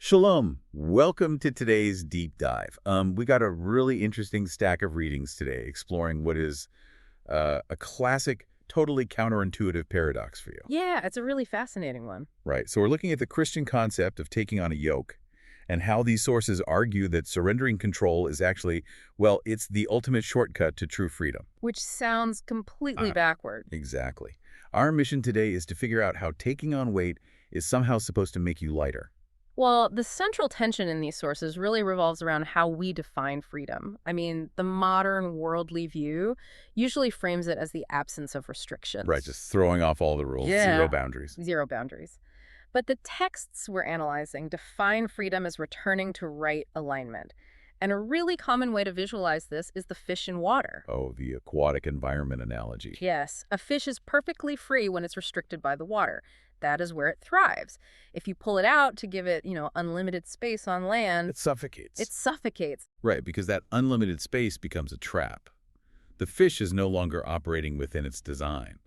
Shalom. Welcome to today's deep dive. We got a really interesting stack of readings today exploring what is a classic, totally counterintuitive paradox for you. Yeah, it's a really fascinating one. Right. So we're looking at the Christian concept of taking on a yoke and how these sources argue that surrendering control is actually, well, it's the ultimate shortcut to true freedom. Which sounds completely Uh, backward. Exactly. Our mission today is to figure out how taking on weight is somehow supposed to make you lighter. Well, the central tension in these sources really revolves around how we define freedom. I mean, the modern worldly view usually frames it as the absence of restrictions. Right, just throwing off all the rules, Yeah. zero boundaries. Zero boundaries. But the texts we're analyzing define freedom as returning to right alignment. And a really common way to visualize this is the fish in water. Oh, the aquatic environment analogy. Yes, a fish is perfectly free when it's restricted by the water. That is where it thrives. If you pull it out to give it, unlimited space on land, It suffocates. it suffocates. Right, because that unlimited space becomes a trap. The fish is no longer operating within its design.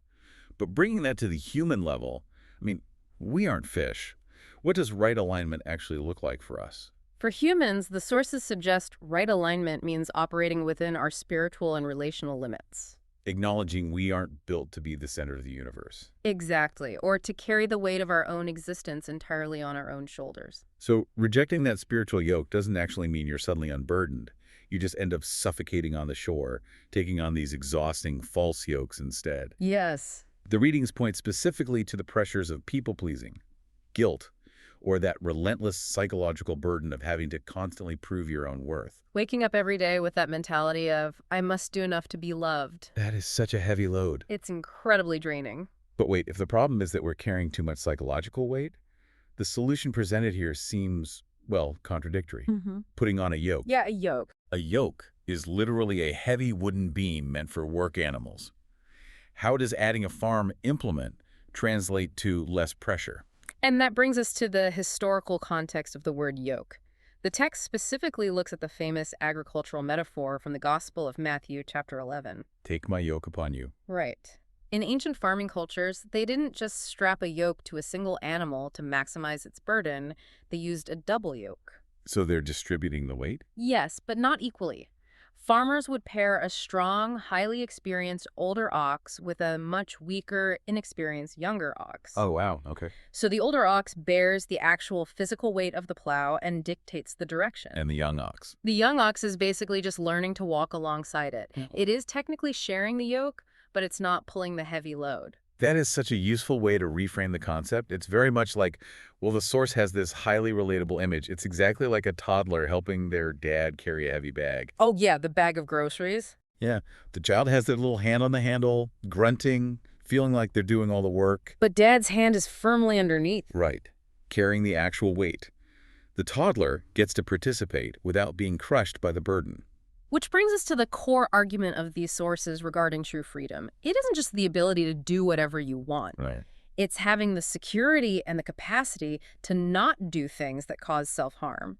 But bringing that to the human level, I mean, we aren't fish. What does right alignment actually look like for us? For humans, the sources suggest right alignment means operating within our spiritual and relational limits. Acknowledging we aren't built to be the center of the universe. Exactly, or to carry the weight of our own existence entirely on our own shoulders. So rejecting that spiritual yoke doesn't actually mean you're suddenly unburdened. You just end up suffocating on the shore, taking on these exhausting false yokes instead. Yes. The readings point specifically to the pressures of people-pleasing, guilt, or that relentless psychological burden of having to constantly prove your own worth. Waking up every day with that mentality of, I must do enough to be loved. That is such a heavy load. It's incredibly draining. But wait, if the problem is that we're carrying too much psychological weight, the solution presented here seems, well, contradictory. Putting on a yoke. Yeah, a yoke. A yoke is literally a heavy wooden beam meant for work animals. How does adding a farm implement translate to less pressure? And that brings us to the historical context of the word yoke. The text specifically looks at the famous agricultural metaphor from the Gospel of Matthew, chapter 11. Take my yoke upon you. Right. In ancient farming cultures, they didn't just strap a yoke to a single animal to maximize its burden. They used a double yoke. So they're distributing the weight? Yes, but not equally. Farmers would pair a strong, highly experienced older ox with a much weaker, inexperienced younger ox. Oh, wow. Okay. So the older ox bears the actual physical weight of the plow and dictates the direction. And the young ox. The young ox is basically just learning to walk alongside it. It is technically sharing the yoke, but it's not pulling the heavy load. That is such a useful way to reframe the concept. It's very much like, well, the source has this highly relatable image. It's exactly like a toddler helping their dad carry a heavy bag. Oh yeah, the bag of groceries. Yeah, the child has their little hand on the handle, grunting, feeling like they're doing all the work. But dad's hand is firmly underneath. Right, carrying the actual weight. The toddler gets to participate without being crushed by the burden. Which brings us to the core argument of these sources regarding true freedom. It isn't just the ability to do whatever you want. Right. It's having the security and the capacity to not do things that cause self-harm.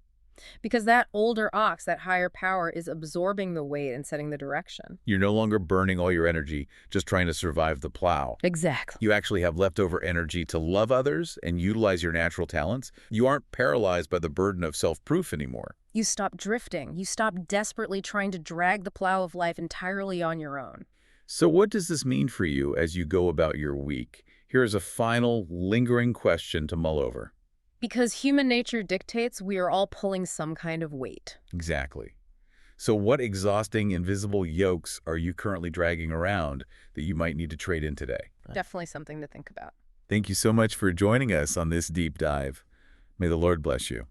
Because that older ox, that higher power, is absorbing the weight and setting the direction. You're no longer burning all your energy just trying to survive the plow. Exactly. You actually have leftover energy to love others and utilize your natural talents. You aren't paralyzed by the burden of self-proof anymore. You stop drifting. You stop desperately trying to drag the plow of life entirely on your own. So what does this mean for you as you go about your week? Here's a final, lingering question to mull over. Because human nature dictates we are all pulling some kind of weight. Exactly. So what exhausting, invisible yokes are you currently dragging around that you might need to trade in today? Definitely something to think about. Thank you so much for joining us on this deep dive. May the Lord bless you.